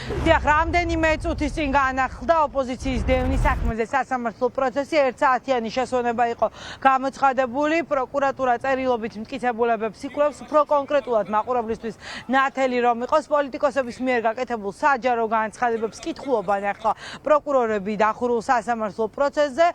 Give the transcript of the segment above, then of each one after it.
დიახ, რამდენიმე წუთის წინ განახლდა ოპოზიციის დევნის საქმეზე სასამართლო პროცესი. 1 საათიანი შესვენება იყო გამოცხადებული. პროკურატურა წერილობით მტკიცებულებებს იკვლევს, უფრო კონკრეტულად მაყურებლისთვის ნათელი რომ იყოს პოლიტიკოსების მიერ გაკეთებულ საჯარო განცხადებებს კითხულობენ ახლა პროკურორები დახურულ სასამართლო პროცესზე.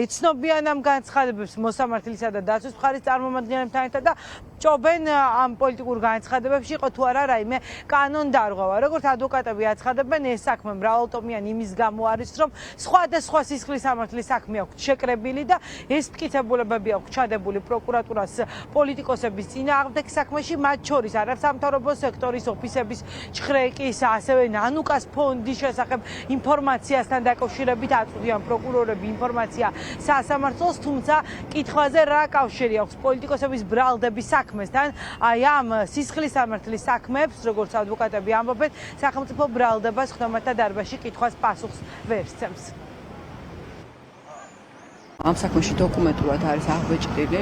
ეცნობიან ამ განცხადებებს მოსამართლისა და დაცვის მხარის წარმომადგენლებთან ერთად და ჭობენ ამ პოლიტიკურ განცხადებებში იყო თუ არა რაიმე კანონდარღვევა. როგორც ადვოკატები აცხადებენ, ეს საქმე მრავალტომიანი იმის გამო არის, რომ სხვადასხვა სისხლის სამართლის საქმე აქვს შეკრებილი და ეს მტკიცებულებები აქვს ჩადებული პროკურატურას პოლიტიკოსების წინააღმდეგ საქმეში, მათ შორის არასამთავრობო სექტორის ოფისების ჩხრეკის, ასევე ნანუკას ფონდის შესახებ ინფორმაციასთან დაკავშირებით აწვდიან პროკურორები ინფორმაცია სასამართლოს, თუმცა კითხვაზე რა კავშირი აქვს პოლიტიკოსების ბრალდების საქმესთან, აი ამ სისხლის სამართლის საქმეებს, როგორც ადვოკატები ამბობენ, სახელმწიფო ბრალდებას ხდომათა დარბაზში კითხვას პასუხს ვერ სცემს. ამ საქმეში დოკუმენტურად არის აღბეჭდილი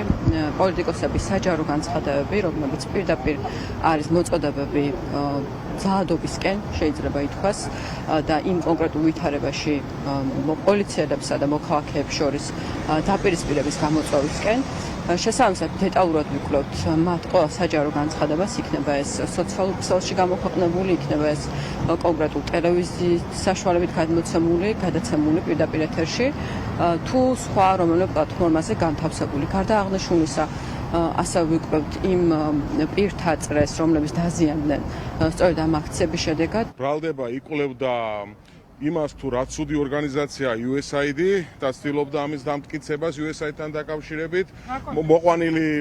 პოლიტიკოსების საჯარო განცხადებები, რომლებიც პირდაპირ არის მოწოდებები ძალადობისკენ, შეიძლება ითქვას, და იმ კონკრეტულ ვითარებაში პოლიციელებსა და მოქალაქეებს შორის დაპირისპირების გამოწვევისკენ. შესაბამისად დეტალურად ვიკვლევთ მათ ყველა საჯარო განცხადებას, იქნება ეს სოციალურ ქსელში გამოქვეყნებული, იქნება ეს კონკრეტულ ტელევიზიის საშუალებით გადაცემული პირდაპირ ეთერში, თუ სხვა რომელიმე პლატფორმაზე განთავსებული. გარდა აღნიშნულისა, ასევე ვიკვლევთ იმ პირთა წრეს, რომლებიც დაზიანდნენ სწორედ ამ აქციების შედეგად. ბრალდება იკვლევდა იმას თუ რა ცუდი ორგანიზაცია USAID და ცდილობდა ამის დამტკიცებას USAID-თან დაკავშირებით.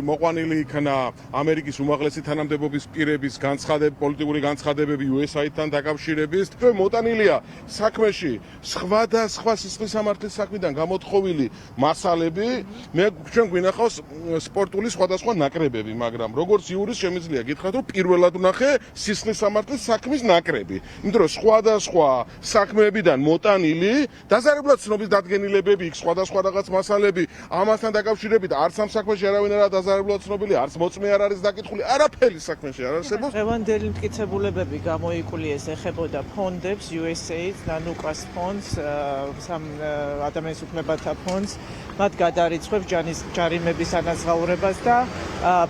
მოყვანილი იქნა ამერიკის უმაღლესი თანამდებობის პირების პოლიტიკური განცხადებები USAID-თან დაკავშირებით. მოტანილია საქმეში სხვადასხვა სისხლის სამართლის საქმიდან გამოთხოვილი მასალები. ჩვენ გვინახავს სპორტული სხვადასხვა ნაკრებები, მაგრამ როგორც იურის შემიძლია გითხრათ, რომ პირველად ვნახე სისხლის სამართლის საქმის ნაკრები. იმიტომ რომ სხვადასხვა საქმე მოტანილი დაზარებლად ცნობის დადგენილებები, იქ სხვადასხვა რაღაც მასალები, ამასთან დაკავშირებით არც ამ საქმეში არავინ არ არის დაზარებლად ცნობილი, არც მოწმე არ არის დაკითხული, არაფერი საქმეში არ არსებობს. დღევანდელი მტკიცებულებები გამოიკულიეს ეხებოდა ფონდებს, USAID, ნანუკას ფონდს, ადამიანის უფლებათა ფონდს, მათ გადარიცხვებს ჯარიმების ანაზღაურებას და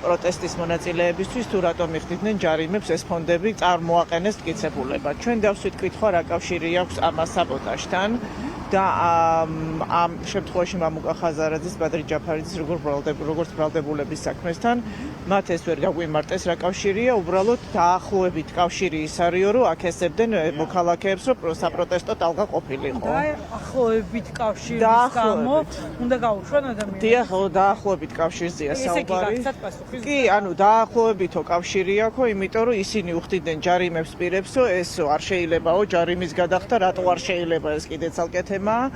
პროტესტის მონაწილეებისთვის თუ რატომ იხდიდნენ ჯარიმებს ეს ფონდები წარმოაყენეს მტკიცებულებად. ჩვენ დავსვით კითხვა რა კავშირი აქვს ამ საბოტაჟთან და ამ შემთხვევაში მამუკა ხაზარაძის, ბადრი ჯაფარიძის როგორც ბრალდებულების საქმესთან მათ ეს ვერ გაგვიმარტეს რა კავშირია, უბრალოდ დაახლოებით კავშირი ის არისო, რომ აქესებდნენ მოქალაქეებს, რომ საპროტესტო ტალღა ყოფილიყო. დაახლოებით კავშირის გამო უნდა გაუშვან ადამიანებს. დიახ, დაახლოებით კავშირზეა საუბარი. კი, ანუ დაახლოებითო კავშირი აქვს, იმიტომ რომ ისინი უხდიდნენ ჯარიმებს პირებსო, ესო არ შეიძლებაო ჯარიმის გადახდა, რატო არ შეიძლება ეს კიდე ცალკე თემაა.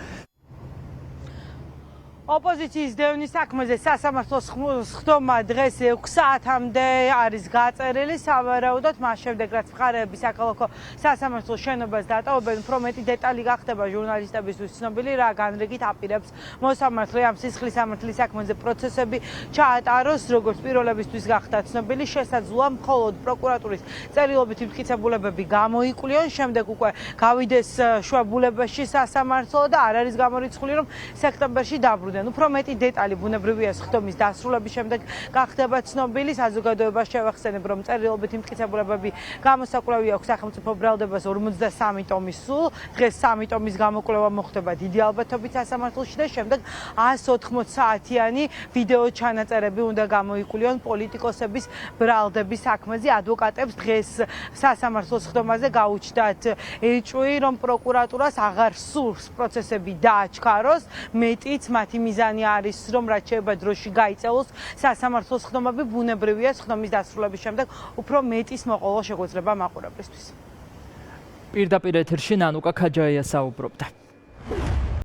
ოპოზიციის დევნის საქმეზე სასამართლოს ხდომა დღეს 6 საათამდე არის გაწერილი. სავარაუდოდ მას შემდეგ რაც მხარეები საქალაქო სასამართლოს შენობას დატოვებენ, უფრო მეტი დეტალი გახდება ჟურნალისტებისთვის ცნობილი, რა განრიგით აპირებს მოსამართლე ამ სისხლის სამართლის საქმეზე პროცესები ჩაატაროს. როგორც პირველებისთვის გახდა ცნობილი, შესაძლოა მხოლოდ პროკურატურის წერილობითი მტკიცებულებები გამოიკვლიონ, შემდეგ უკვე გავიდეს შვებულებაში სასამართლო და არ არის გამორიცხული, რომ სექტემბერში დაბრუნდეს. უფრო მეტი დეტალი ბუნებრივია ხდომის დასრულების შემდეგ გახდება ცნობილი. საზოგადოებას შევახსენებ, რომ წერილობითი მტკიცებულებები გამოსაკვლევი აქვს სახელმწიფო ბრალდებას 53 ტომის სულ. დღეს 3 ტომის გამოკვლევა მოხდება დიდი ალბათობით სასამართლოში და შემდეგ 180 საათიანი ვიდეო ჩანაწერები უნდა გამოიკვლიონ პოლიტიკოსების ბრალდების საქმეზე. ადვოკატებს დღეს სასამართლოს ხდომაზე გაუჩნდათ ეჭვი, რომ პროკურატურას აღარ სურს პროცესები დააჩქაროს, მეტიც მათი მიზანი არის, რომ რაც შეიძლება დროში გაიწეულოს სასამართლოს ხდომები. ბუნებრივია ხდომის დასრულების შემდეგ უფრო მეტის მოყოლა შეგვეძლება მაყურებლისთვის. პირდაპირ ეთერში ნანუკა ქაჯაია საუბრობდა.